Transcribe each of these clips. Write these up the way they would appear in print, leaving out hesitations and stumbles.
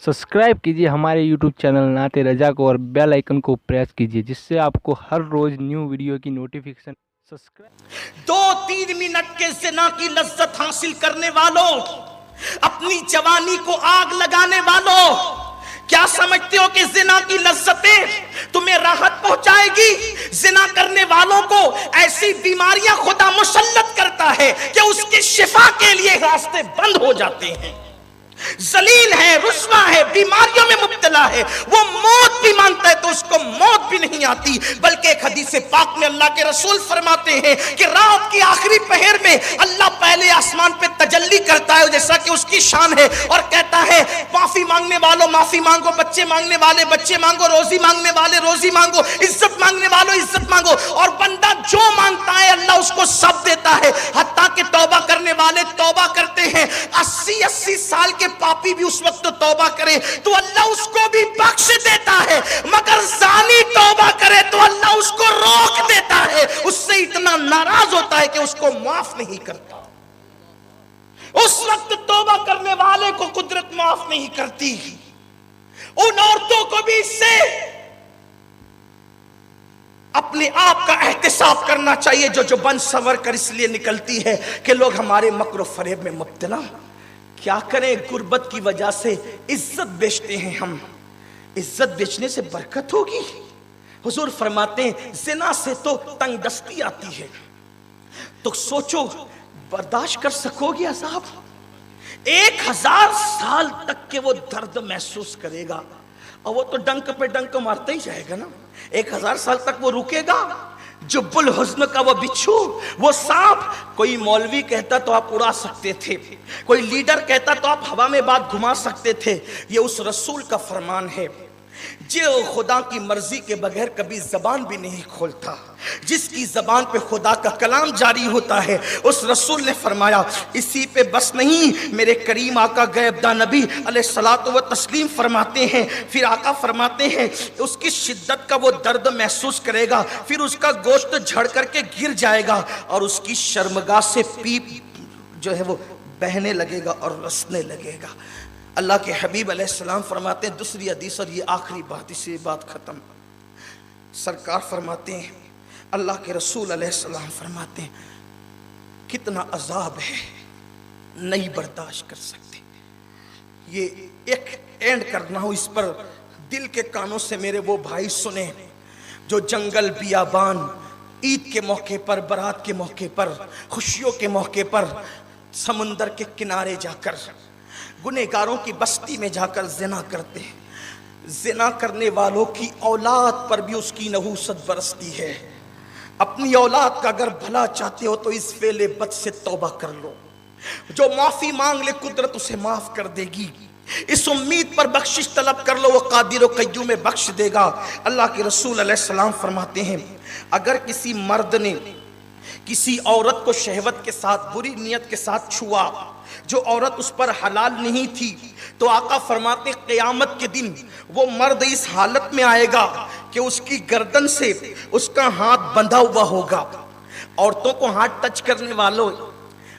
Subscribe कीजिए हमारे YouTube channel नाते रजा को और बेल आइकन को प्रेस कीजिए जिससे आपको हर रोज न्यू वीडियो की नोटिफिकेशन। सब्सक्राइब 2-3 मिनट के ज़िना की लज्जत हासिल करने वालों, अपनी जवानी को आग लगाने वालों, क्या समझते हो कि ज़िना की लज्जतें तुम्हें राहत पहुंचाएगी? ज़िना करने वालों को ऐसी बीमारियां खुदा मुसल्लत करता है कि उसके शिफा के लिए रास्ते बंद हो जाते हैं। जलील है, रुस्वा है, बीमारियों में मुब्तला है, वो मौत भी मांगता है तो उसको मौत भी नहीं आती। बल्कि एक हदीस पाक में अल्लाह के रसूल फरमाते हैं कि रात की आखिरी पहर में अल्लाह पहले आसमान पे तजल्ली करता है जैसा कि उसकी शान है और कहता है माफी मांगने वालों माफी मांगो, बच्चे मांगने वाले बच्चे मांगो, रोजी मांगने वाले रोजी मांगो, इज्जत मांगने वालों इज्जत मांगो। और बंदा जो मांगता है अल्लाह उसको सब देता है, हत्ता कि तौबा करने वाले तौबा करते हैं। 80-80 साल के पापी भी उस वक्त तौबा करे तो अल्लाह उसको भी बख्श देता है, मगर जानी तौबा करे तो अल्लाह उसको रोक देता है, उससे इतना नाराज होता है कि उसको माफ नहीं करता। उस वक्त तौबा करने वाले को कुदरत माफ नहीं करती। उन औरतों को भी इससे अपने आप का एहतिसाब करना चाहिए जो बन सवर कर इसलिए निकलती है कि लोग हमारे मक्र फरेब में मुब्तला। क्या करें, गुर्बत की वजह से इज्जत बेचते हैं हम। इज्जत बेचने से बरकत होगी? हुजूर फरमाते हैं ज़िना से तो तंगदस्ती आती है, तो सोचो बर्दाश्त कर सकोगे अज़ाब? 1000 साल तक के वो दर्द महसूस करेगा और वो तो डंक पे डंक मारता ही जाएगा ना। 1000 साल तक वो रुकेगा? जुब्बुल हुस्न का वो बिच्छू, वो सांप, कोई मौलवी कहता तो आप उड़ा सकते थे, कोई लीडर कहता तो आप हवा में बात घुमा सकते थे। ये उस रसूल का फरमान है जो खुदा की मर्जी के बगैर कभी जबान भी नहीं खोलता, जिसकी जबान पे खुदा का कलाम जारी होता है। उस रसूल ने फरमाया इसी पे बस नहीं, मेरे करीम आका गैबदा नबी अलैहिस्सलातु व तस्लीम फरमाते हैं, फिर आका फरमाते हैं उसकी शिद्दत का वो दर्द महसूस करेगा, फिर उसका गोश्त झड़ करके गिर जाएगा और उसकी शर्मगाह से पीप जो है वो बहने लगेगा और रसने लगेगा। अल्लाह के हबीब अलैहिस्सलाम फरमाते हैं दूसरी हदीस, और ये आखिरी बात, इससे बात खत्म। सरकार फरमाते हैं, अल्लाह के रसूल अलैहिस्सलाम फरमाते हैं कितना अजाब है, नहीं बर्दाश्त कर सकते। ये एक एंड करना हो इस पर, दिल के कानों से मेरे वो भाई सुने जो जंगल बियाबान ईद के मौके पर, बारात के मौके पर, खुशियों के मौके पर समुंदर के किनारे जाकर गुनहगारों की बस्ती में जाकर जिना करते हैं। जिना करने वालों की औलाद पर भी उसकी नहूसत बरसती है। अपनी औलाद का अगर भला चाहते हो तो इस फेले बद से तौबा कर लो, जो माफी मांग ले कुदरत उसे माफ कर देगी। इस उम्मीद पर बख्शिश तलब कर लो, वो कादिर व कय्यूम में बख्श देगा। अल्लाह के रसूल अलैहिस्सलाम फरमाते हैं अगर किसी मर्द ने किसी औरत को शहवत के साथ, बुरी नियत के साथ छुआ, जो औरत उस पर हलाल नहीं थी, तो आका फरमाते क़यामत के दिन वो मर्द इस हालत में आएगा कि उसकी गर्दन से उसका हाथ बंधा हुआ होगा। औरतों को हाथ टच करने वालों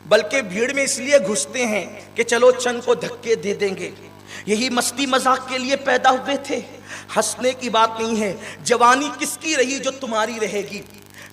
बल्कि भीड़ में इसलिए घुसते हैं कि चलो चंद को धक्के दे देंगे, यही मस्ती मजाक के लिए पैदा हुए थे। हंसने की बात नहीं है। जवानी किसकी रही जो तुम्हारी रहेगी,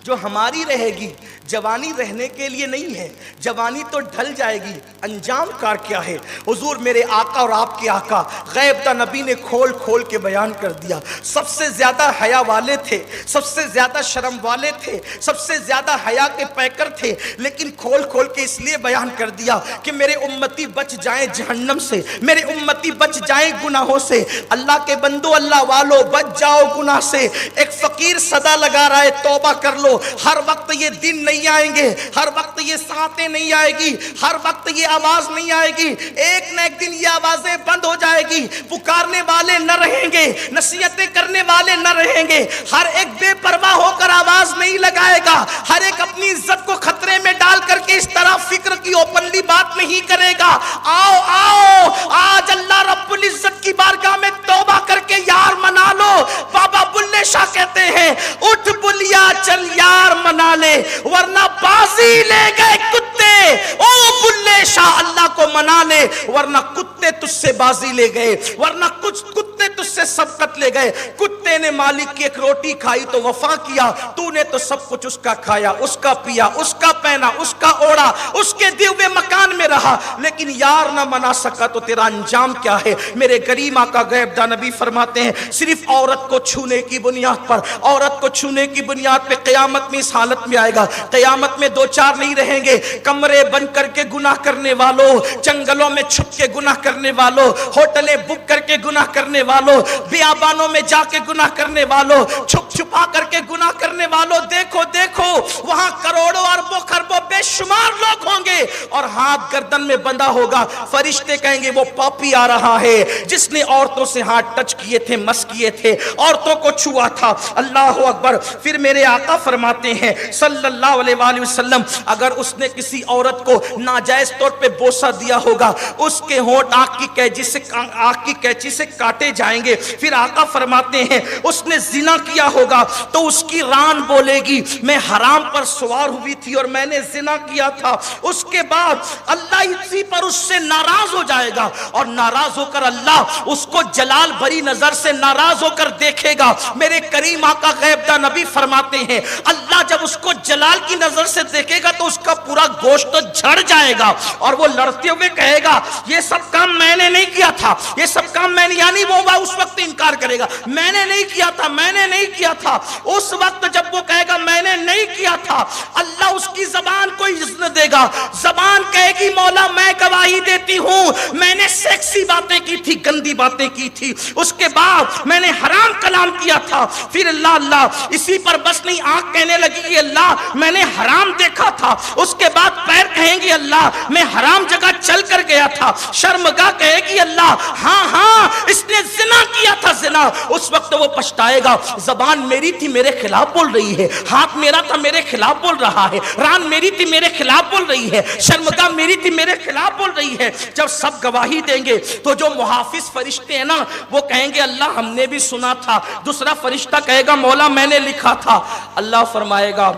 जो हमारी रहेगी। जवानी रहने के लिए नहीं है, जवानी तो ढल जाएगी। अंजाम कार क्या है? हुजूर मेरे आका और आपके आका गैबदा नबी ने खोल खोल के बयान कर दिया। सबसे ज्यादा हया वाले थे, सबसे ज्यादा शर्म वाले थे, सबसे ज्यादा हया के पैकर थे, लेकिन खोल खोल के इसलिए बयान कर दिया कि मेरे उम्मती बच जाएं जहन्नम से, मेरे उम्मती बच जाएं गुनाहों से। अल्लाह के बंदो, अल्लाह वालों, बच जाओ गुनाह से। एक फकीर सदा लगा रहा है तौबा कर लो। हर वक्त ये दिन नहीं आएंगे, हर वक्त ये सातें नहीं आएगी, हर वक्त ये आवाज नहीं आएगी। एक न एक दिन ये आवाजें बंद हो जाएगी। पुकारने वाले न रहेंगे, नसीहतें करने वाले न रहेंगे। हर एक बेपरवाह होकर आवाज नहीं लगाएगा, हर एक अपनी इज्जत को खतरे में डाल करके इस तरह फिक्र की ओपनली बात नहीं करेगा। आओ आओ, आज अल्लाह रब्बुल इज्जत की बारगाह में तौबा करके यार मना लो। बाबा बुल्ले शाह कहते हैं उठ बुलिया चल यार मना ले, वरना बाजी ले गए कुत्ते। ओ बुल्ले शाह अल्लाह को मना ले, वरना कुत्ते तुझसे बाजी ले गए, वरना कुछ कुत्ते तुझसे सबकत ले गए। कुत्ते ने मालिक की एक रोटी खाई तो वफा किया, तूने तो सब कुछ उसका खाया, उसका पिया, उसका पहना, उसका ओढ़ा, उसके दिए हुए मकान में रहा, लेकिन यार ना मना सका तो तेरा अंजाम क्या है? मेरे करीम आका गैबदा नबी फरमाते हैं, सिर्फ औरत को छूने की बुनियाद पर, औरत को छूने की बुनियाद पे क़यामत में इस हालत में आएगा। क़यामत में दो चार नहीं रहेंगे, कमरे बंद करके गुनाह करने वालों, जंगलों में छुप के गुनाह करने वालों, होटलें बुक करके गुनाह करने वालों, बियाबानों में जाके गुनाह करने वालों, छुप छुपा करके गुनाह करने वालों, देखो देखो वहां करोड़ों अरबों खरबों बेशुमार लोग होंगे और हाथ गर्दन में बंधा होगा। फरिश्ते कहेंगे वो पापी आ रहा है जिसने औरतों से हाथ टच किए थे, मस किए थे, औरतों को छुआ था। अल्लाह अकबर। फिर मेरे आका फरमाते हैं सल्लल्लाहु अलैहि वसल्लम, अगर उसने किसी औरत को नाजायज तौर पे बोसा दिया होगा, उसके होंठ आंख की कैंची से काटे जाएंगे। फिर आका फरमाते हैं उसने जिना किया होगा तो उसकी रान बोलेगी मैं हराम पर सवार हुई थी और मैंने जिना किया था। उसके बाद अल्लाह इसी पर उससे नाराज हो जाएगा और नाराज होकर अल्लाह उसको जलाल भरी नजर से नाराज होकर देखेगा। मेरे करीम आका गैबदा नबी फरमाते हैं अल्लाह जब उसको जलाल की नजर से देखेगा तो उसका पूरा गोश्त तो झड़ जाएगा और वो लड़ते हुए कहेगा ये सब काम मैंने नहीं किया था, ये सब काम मैंने, यानी वो उस वक्त इनकार करेगा मैंने नहीं किया था, मैंने नहीं किया था। उस वक्त जब वो कहेगा मैंने नहीं किया था, अल्लाह उसकी जबान को इज्जत देगा। जबान कहेगी मौला मैं गवाही देती हूं मैंने सेक्सी बातें की थी, गंदी बातें की थी, उसके बाद मैंने हराम कलाम किया था। फिर अल्लाह इसी पर बस नहीं, आंख कहने लगी अल्लाह मैंने हराम देखा था। उसके बाद पैर कहेंगे अल्लाह मैं हराम जगह चल कर गया था। शर्मगाह कहेगी अल्लाह हाँ हाँ इसने जिना किया था, जिना। उस वक्त वो पछताएगा जबान मेरी थी मेरे खिलाफ बोल रही है, हाथ मेरा था मेरे खिलाफ बोल रहा है, रान मेरी थी मेरे खिलाफ बोल रही है, शर्मगाह मेरी थी मेरे खिलाफ बोल रही है। जब सब गवाही देंगे तो जो मुहाफिज फरिश्ते हैं ना वो कहेंगे अल्लाह हमने भी सुना था। दूसरा फरिश्ता कहेगा मौला मैंने लिखा था। अल्लाह फरमाएगा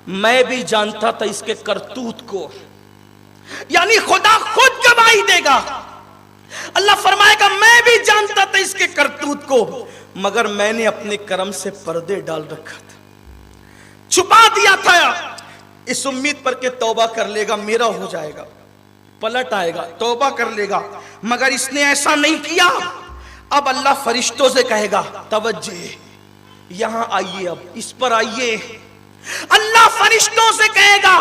मैं भी जानता था इसके करतूत को, यानी खुदा खुद गवाही देगा। अल्लाह फरमाएगा मैं भी जानता था इसके करतूत को, मगर मैंने अपने कर्म से पर्दे डाल रखा था, छुपा दिया था, इस उम्मीद पर के तौबा कर लेगा मेरा हो जाएगा, पलट आएगा, तौबा कर लेगा, मगर इसने ऐसा नहीं किया। अब अल्लाह फरिश्तों से कहेगा तवज्जे यहां आइए, अब इस पर आइए। अल्लाह फरिश्तों से कहेगा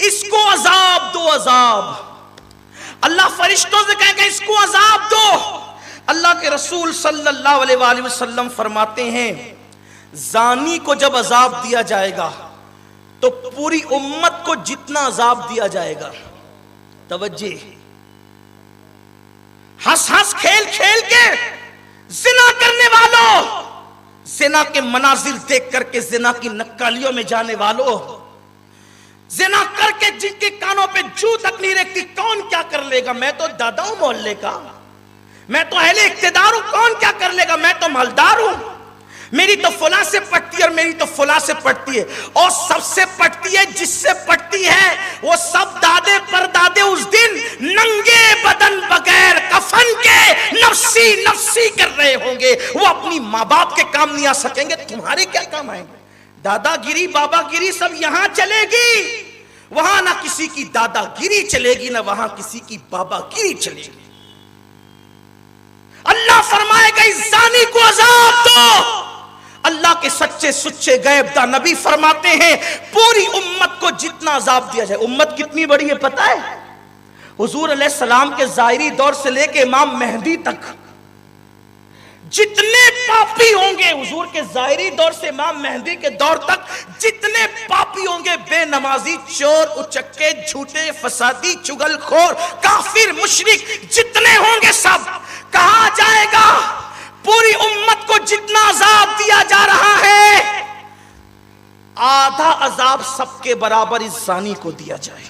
इसको अजाब दो, अजाब। अल्लाह फरिश्तों से कहेगा इसको अजाब दो। अल्लाह के रसूल सल्लल्लाहु अलैहि वसल्लम फरमाते हैं जानी को जब अजाब दिया जाएगा तो पूरी उम्मत को जितना अजाब दिया जाएगा, तवज्जे, हंस हंस खेल खेल के जिना करने वालों, जिना के मनाजिर देख करके जिना की नक्कालियों में जाने वालों, जिना करके जिनके कानों पे जू तक नहीं रखती, कौन क्या कर लेगा, मैं तो दादा हूं मोहल्ले का, मैं तो अहले इख्तिदार हूं, कौन क्या कर लेगा, मैं तो मालदार हूं, मेरी तो फुला से पटती है और मेरी तो फुला से पटती है, और सबसे पटती है जिससे पटती है वो सब दादे परदादे उस दिन नंगे बदन बगैर कफन के नफ्सी नफ्सी कर रहे होंगे। वो अपनी माँ बाप के काम नहीं आ सकेंगे, तुम्हारे क्या काम आएंगे? दादागिरी बाबागिरी सब यहां चलेगी, वहां ना किसी की दादागिरी चलेगी ना वहां किसी की बाबागिरी चलेगी। अल्लाह फरमाएगा इस जानी को अजाब दो। अल्लाह के सच्चे सुच्चे गैबदा नबी फरमाते हैं पूरी उम्मत को जितना अजाब दिया जाए। उम्मत कितनी बड़ी है पता है? हुजूर अलैहिस्सलाम के ज़ाहिरी दौर से लेके इमाम मेहदी तक जितने पापी होंगे, हुजूर के ज़ाहिरी दौर से इमाम मेहदी के दौर तक जितने पापी होंगे, बेनमाजी, चोर, उचक्के, झूठे, फसादी, चुगलखोर, काफिर, मुशरिक जितने होंगे सब कहा जाएगा पूरी उम्मत को जितना अजाब दिया जा रहा है आधा अजाब सबके बराबर इस जानी को दिया जाए,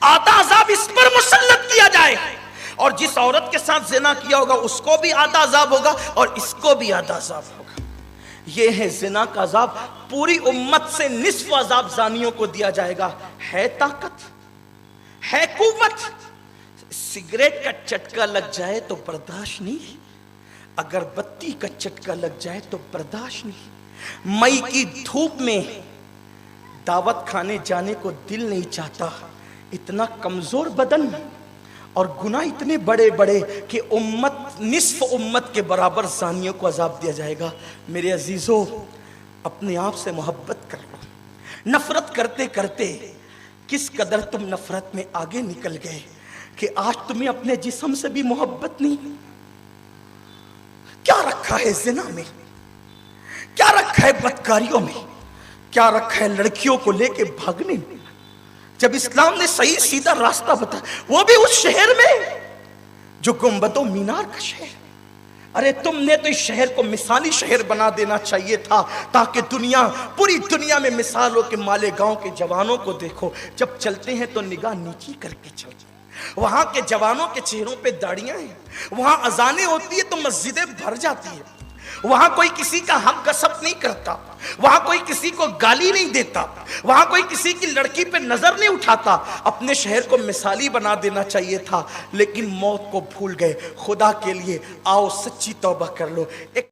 आधा अजाब इस पर मुसल्लत किया जाए, और जिस औरत के साथ जिना किया होगा उसको भी आधा अजाब होगा और इसको भी आधा अजाब होगा। यह है जिना का अजाब। पूरी उम्मत से निस्फ अजाब जानियों को दिया जाएगा। है ताकत, है कुव्वत, सिगरेट का चटका लग जाए तो बर्दाश्त नहीं, अगर बत्ती का चटका लग जाए तो बर्दाश्त नहीं। मई की धूप में दावत खाने जाने को दिल नहीं चाहता, इतना कमजोर बदन और गुनाह इतने बड़े बड़े कि उम्मत, निस्फ उम्मत के बराबर ज़ानियों को अजाब दिया जाएगा। मेरे अजीजों, अपने आप से मोहब्बत कर लो। नफरत करते करते किस कदर तुम नफरत में आगे निकल गए कि आज तुम्हें अपने जिस्म से भी मोहब्बत नहीं। क्या रखा है जिना में, क्या रखा है बदकारियों में, क्या रखा है लड़कियों को लेके भागने में, जब इस्लाम ने सही सीधा रास्ता बताया, वो भी उस शहर में जो गुंबदों मीनार का शहर। अरे तुमने तो इस शहर को मिसाली शहर बना देना चाहिए था, ताकि दुनिया, पूरी दुनिया में मिसाल हो कि मालेगांव के जवानों को देखो, जब चलते हैं तो निगाह नीची करके चलते हैं। वहां के जवानों के चेहरों पे दाढ़ियां हैं, वहां अजानें होती है तो मस्जिदें भर जाती है, वहां कोई किसी का हक गसब नहीं करता, वहां कोई किसी को गाली नहीं देता, वहां कोई किसी की लड़की पे नजर नहीं उठाता। अपने शहर को मिसाली बना देना चाहिए था, लेकिन मौत को भूल गए। खुदा के लिए आओ सच्ची तौबा कर लो। एक